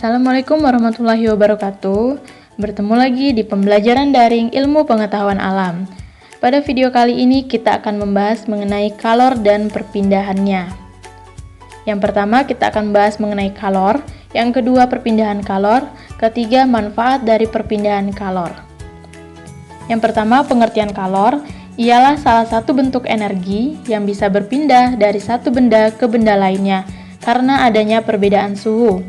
Assalamualaikum warahmatullahi wabarakatuh. Bertemu lagi di pembelajaran daring ilmu pengetahuan alam. Pada video kali ini kita akan membahas mengenai kalor dan perpindahannya. Yang pertama kita akan bahas mengenai kalor, yang kedua perpindahan kalor, ketiga manfaat dari perpindahan kalor. Yang pertama pengertian kalor ialah salah satu bentuk energi yang bisa berpindah dari satu benda ke benda lainnya karena adanya perbedaan suhu.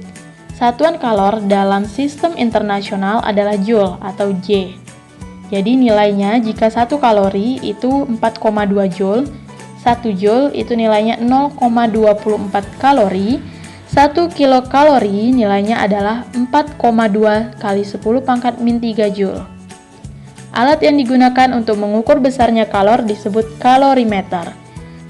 Satuan kalor dalam sistem internasional adalah Joule atau J. Jadi nilainya jika 1 kalori itu 4,2 Joule, 1 Joule itu nilainya 0,24 kalori, 1 kilokalori nilainya adalah 4,2 kali 10 pangkat min 3 Joule. Alat yang digunakan untuk mengukur besarnya kalor disebut kalorimeter.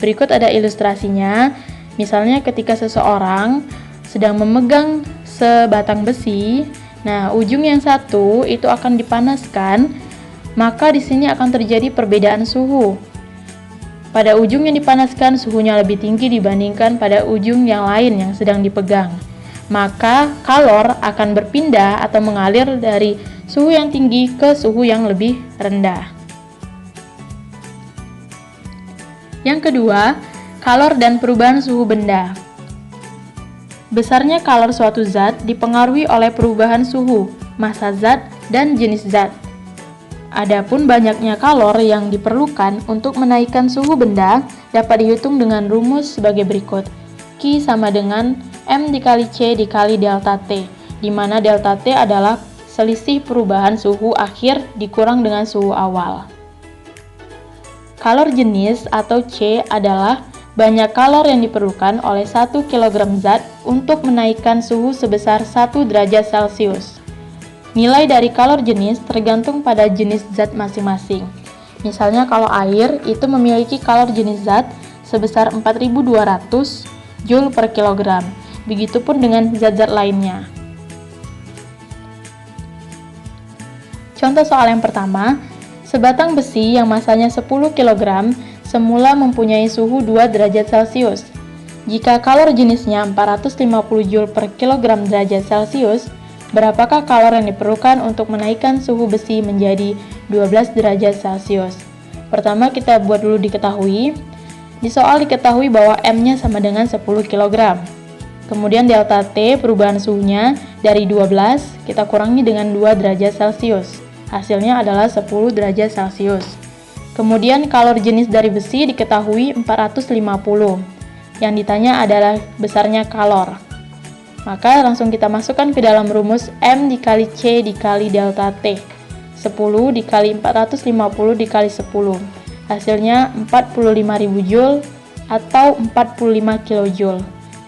Berikut ada ilustrasinya. Misalnya ketika seseorang sedang memegang sebatang besi, nah ujung yang satu itu akan dipanaskan, maka di sini akan terjadi perbedaan suhu. Pada ujung yang dipanaskan suhunya lebih tinggi dibandingkan pada ujung yang lain yang sedang dipegang. Maka kalor akan berpindah atau mengalir dari suhu yang tinggi ke suhu yang lebih rendah. Yang kedua, kalor dan perubahan suhu benda. Besarnya kalor suatu zat dipengaruhi oleh perubahan suhu, massa zat, dan jenis zat. Adapun banyaknya kalor yang diperlukan untuk menaikkan suhu benda dapat dihitung dengan rumus sebagai berikut. Q sama dengan M dikali C dikali delta T, di mana delta T adalah selisih perubahan suhu akhir dikurang dengan suhu awal. Kalor jenis atau C adalah banyak kalor yang diperlukan oleh 1 kg zat untuk menaikkan suhu sebesar 1 derajat Celcius. Nilai dari kalor jenis tergantung pada jenis zat masing-masing. Misalnya kalau air itu memiliki kalor jenis zat sebesar 4200 Joule per kilogram. Begitupun dengan zat-zat lainnya. Contoh soal yang pertama, sebatang besi yang masanya 10 kg semula mempunyai suhu 2 derajat Celcius. Jika kalor jenisnya 450 Joule per kilogram derajat Celcius, berapakah kalor yang diperlukan untuk menaikkan suhu besi menjadi 12 derajat Celcius? Pertama kita buat dulu diketahui. Di soal diketahui bahwa M-nya sama dengan 10 kg. Kemudian delta T perubahan suhunya dari 12 kita kurangi dengan 2 derajat Celcius. Hasilnya adalah 10 derajat Celcius. Kemudian kalor jenis dari besi diketahui 450. Yang ditanya adalah besarnya kalor. Maka langsung kita masukkan ke dalam rumus M dikali C dikali delta T. 10 dikali 450 dikali 10. Hasilnya 45.000 Joule atau 45 kJ.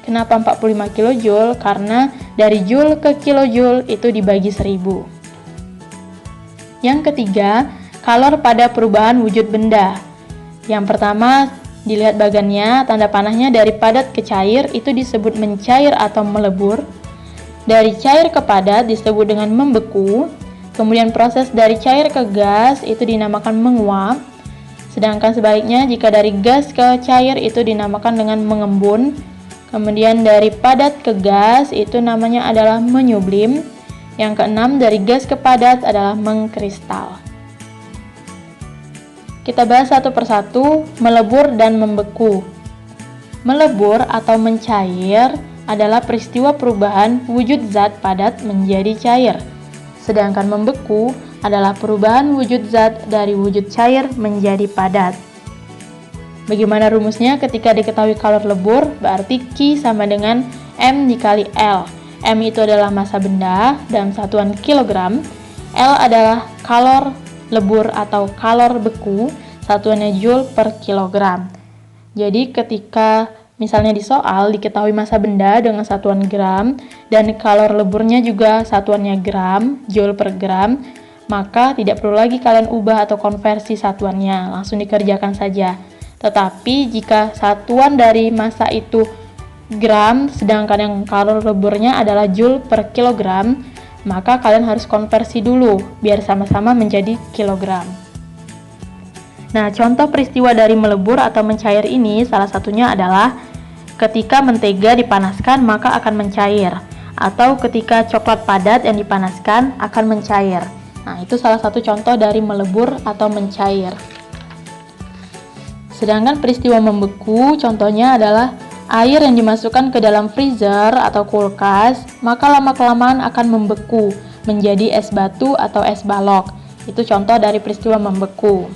Kenapa 45 kJ? Karena dari Joule ke kilojoule itu dibagi 1000. Yang ketiga, kalor pada perubahan wujud benda. Yang pertama, dilihat bagannya, tanda panahnya dari padat ke cair itu disebut mencair atau melebur. Dari cair ke padat disebut dengan membeku. Kemudian proses dari cair ke gas itu dinamakan menguap. Sedangkan sebaliknya, jika dari gas ke cair itu dinamakan dengan mengembun. Kemudian dari padat ke gas itu namanya adalah menyublim. Yang keenam, dari gas ke padat adalah mengkristal. Kita bahas satu persatu, melebur dan membeku. Melebur atau mencair adalah peristiwa perubahan wujud zat padat menjadi cair. Sedangkan membeku adalah perubahan wujud zat dari wujud cair menjadi padat. Bagaimana rumusnya? Ketika diketahui kalor lebur, berarti Q sama dengan M dikali L. M itu adalah massa benda dalam satuan kilogram. L adalah kalor lebur atau kalor beku, satuannya Joule per kilogram. Jadi ketika misalnya di soal diketahui massa benda dengan satuan gram dan kalor leburnya juga satuannya gram, Joule per gram, maka tidak perlu lagi kalian ubah atau konversi satuannya, langsung dikerjakan saja. Tetapi jika satuan dari massa itu gram, sedangkan yang kalor leburnya adalah Joule per kilogram, maka kalian harus konversi dulu, biar sama-sama menjadi kilogram. Nah, contoh peristiwa dari melebur atau mencair ini salah satunya adalah ketika mentega dipanaskan maka akan mencair. atau ketika coklat padat yang dipanaskan akan mencair. Nah, itu salah satu contoh dari melebur atau mencair. Sedangkan peristiwa membeku contohnya adalah air yang dimasukkan ke dalam freezer atau kulkas, maka lama-kelamaan akan membeku menjadi es batu atau es balok. Itu contoh dari peristiwa membeku.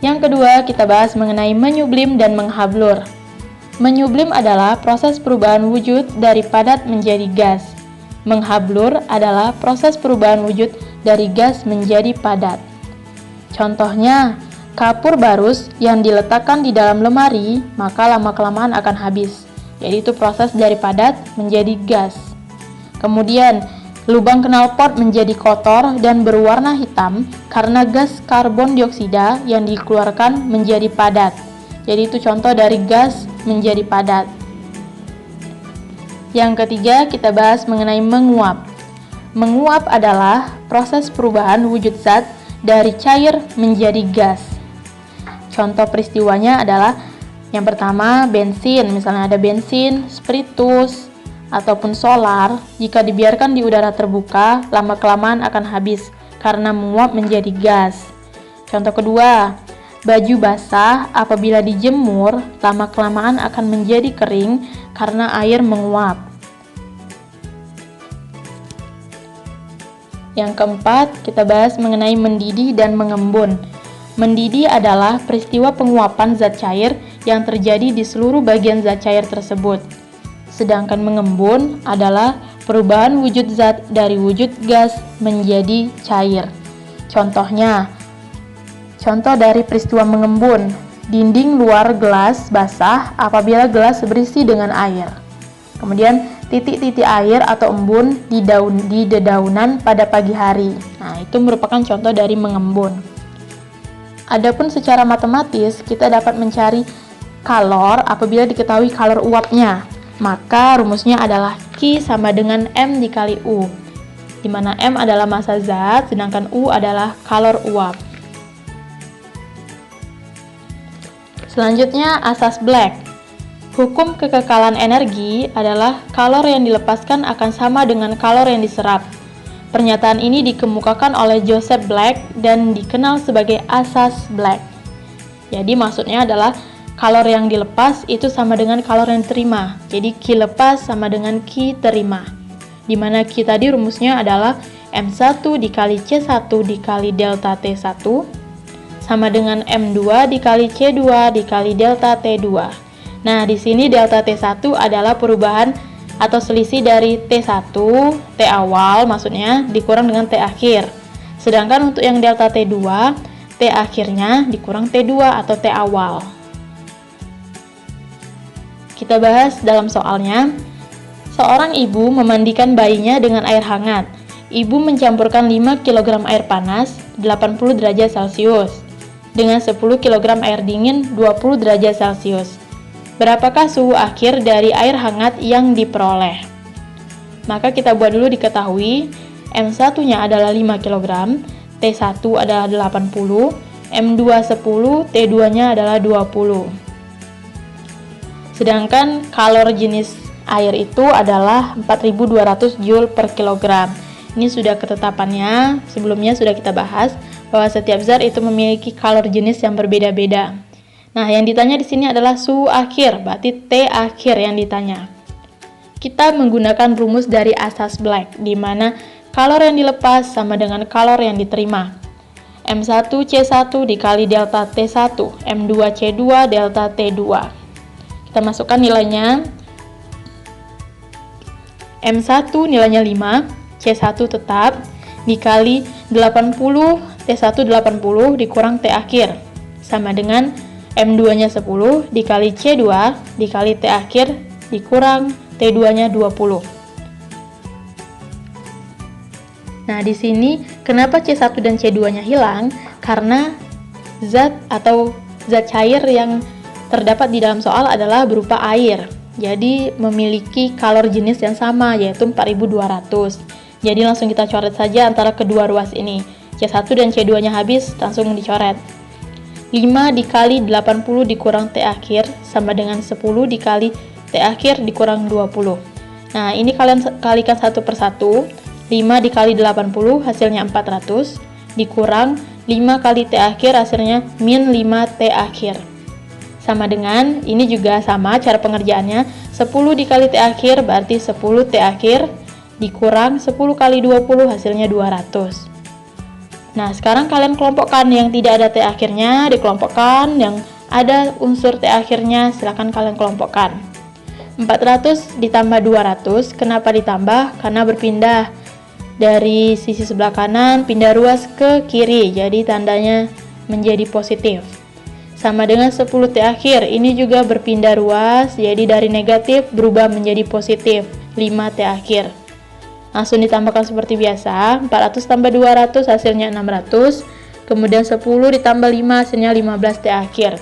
Yang kedua, kita bahas mengenai menyublim dan menghablur. Menyublim adalah proses perubahan wujud dari padat menjadi gas. Menghablur adalah proses perubahan wujud dari gas menjadi padat. Contohnya, kapur barus yang diletakkan di dalam lemari, maka lama-kelamaan akan habis. Jadi itu proses dari padat menjadi gas. Kemudian, lubang knalpot menjadi kotor dan berwarna hitam karena gas karbon dioksida yang dikeluarkan menjadi padat. Jadi itu contoh dari gas menjadi padat. Yang ketiga, kita bahas mengenai menguap. Menguap adalah proses perubahan wujud zat dari cair menjadi gas. Contoh peristiwanya adalah yang pertama, bensin. Misalnya ada bensin, spiritus, ataupun solar. Jika dibiarkan di udara terbuka, lama-kelamaan akan habis karena menguap menjadi gas. Contoh kedua, baju basah apabila dijemur, lama-kelamaan akan menjadi kering karena air menguap. Yang keempat, kita bahas mengenai mendidih dan mengembun. Mendidih adalah peristiwa penguapan zat cair yang terjadi di seluruh bagian zat cair tersebut. Sedangkan mengembun adalah perubahan wujud zat dari wujud gas menjadi cair. Contoh dari peristiwa mengembun, dinding luar gelas basah apabila gelas berisi dengan air. Kemudian titik-titik air atau embun di dedaunan pada pagi hari. Nah, itu merupakan contoh dari mengembun. Adapun secara matematis, kita dapat mencari kalor apabila diketahui kalor uapnya. Maka rumusnya adalah Q sama dengan M dikali U, di mana M adalah massa zat, sedangkan U adalah kalor uap. Selanjutnya, asas Black. Hukum kekekalan energi adalah kalor yang dilepaskan akan sama dengan kalor yang diserap. Pernyataan ini dikemukakan oleh Joseph Black dan dikenal sebagai asas Black. Jadi maksudnya adalah kalor yang dilepas itu sama dengan kalor yang diterima. Jadi Q lepas sama dengan Q terima. Di mana Q tadi rumusnya adalah M1 dikali C1 dikali delta T1 sama dengan M2 dikali C2 dikali delta T2. Nah, di sini delta T1 adalah perubahan atau selisih dari T1, T awal maksudnya, dikurang dengan T akhir. Sedangkan untuk yang delta T2, T akhirnya dikurang T2 atau T awal. Kita bahas dalam soalnya. Seorang ibu memandikan bayinya dengan air hangat. Ibu mencampurkan 5 kg air panas, 80 derajat Celcius, dengan 10 kg air dingin, 20 derajat Celcius. Berapakah suhu akhir dari air hangat yang diperoleh? Maka kita buat dulu diketahui, M1-nya adalah 5 kg, T1 adalah 80, M2 10, T2-nya adalah 20. Sedangkan kalor jenis air itu adalah 4200 Joule per kilogram. Ini sudah ketetapannya, sebelumnya sudah kita bahas bahwa setiap zat itu memiliki kalor jenis yang berbeda-beda. Nah, yang ditanya di sini adalah suhu akhir, berarti T akhir yang ditanya. Kita menggunakan rumus dari asas Black, di mana kalor yang dilepas sama dengan kalor yang diterima. M1C1 dikali delta T1, M2C2 delta T2. Kita masukkan nilainya. M1 nilainya 5, C1 tetap, dikali 80, T1 80 dikurang T akhir, sama dengan M2-nya 10 dikali C2 dikali T akhir dikurang T2-nya 20. Nah, di sini kenapa C1 dan C2-nya hilang? Karena zat atau zat cair yang terdapat di dalam soal adalah berupa air. Jadi memiliki kalor jenis yang sama, yaitu 4200. Jadi langsung kita coret saja antara kedua ruas ini. C1 dan C2-nya habis, langsung dicoret. 5 dikali 80 dikurang T akhir sama dengan 10 dikali T akhir dikurang 20. Nah, ini kalian kalikan satu per satu. 5 dikali 80 hasilnya 400, dikurang 5 kali T akhir hasilnya min 5 T akhir. Sama dengan, ini juga sama cara pengerjaannya. 10 dikali T akhir berarti 10 T akhir, dikurang 10 kali 20 hasilnya 200. Nah, sekarang kalian kelompokkan yang tidak ada T akhirnya, dikelompokkan, yang ada unsur T akhirnya, silahkan kalian kelompokkan. 400 ditambah 200, kenapa ditambah? Karena berpindah dari sisi sebelah kanan, pindah ruas ke kiri, jadi tandanya menjadi positif. Sama dengan 10 T akhir, ini juga berpindah ruas, jadi dari negatif berubah menjadi positif, 5 T akhir. Langsung ditambahkan seperti biasa, 400 tambah 200 hasilnya 600, kemudian 10 ditambah 5 hasilnya 15 T akhir.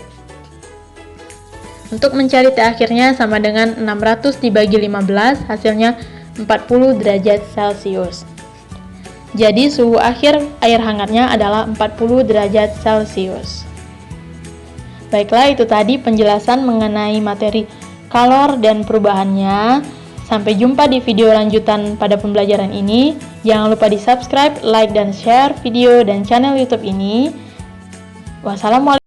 Untuk mencari T akhirnya sama dengan 600 dibagi 15 hasilnya 40 derajat Celcius. Jadi suhu akhir air hangatnya adalah 40 derajat Celcius. Baiklah, itu tadi penjelasan mengenai materi kalor dan perubahannya. Sampai jumpa di video lanjutan pada pembelajaran ini. Jangan lupa di subscribe, like, dan share video dan channel YouTube ini. Wassalamualaikum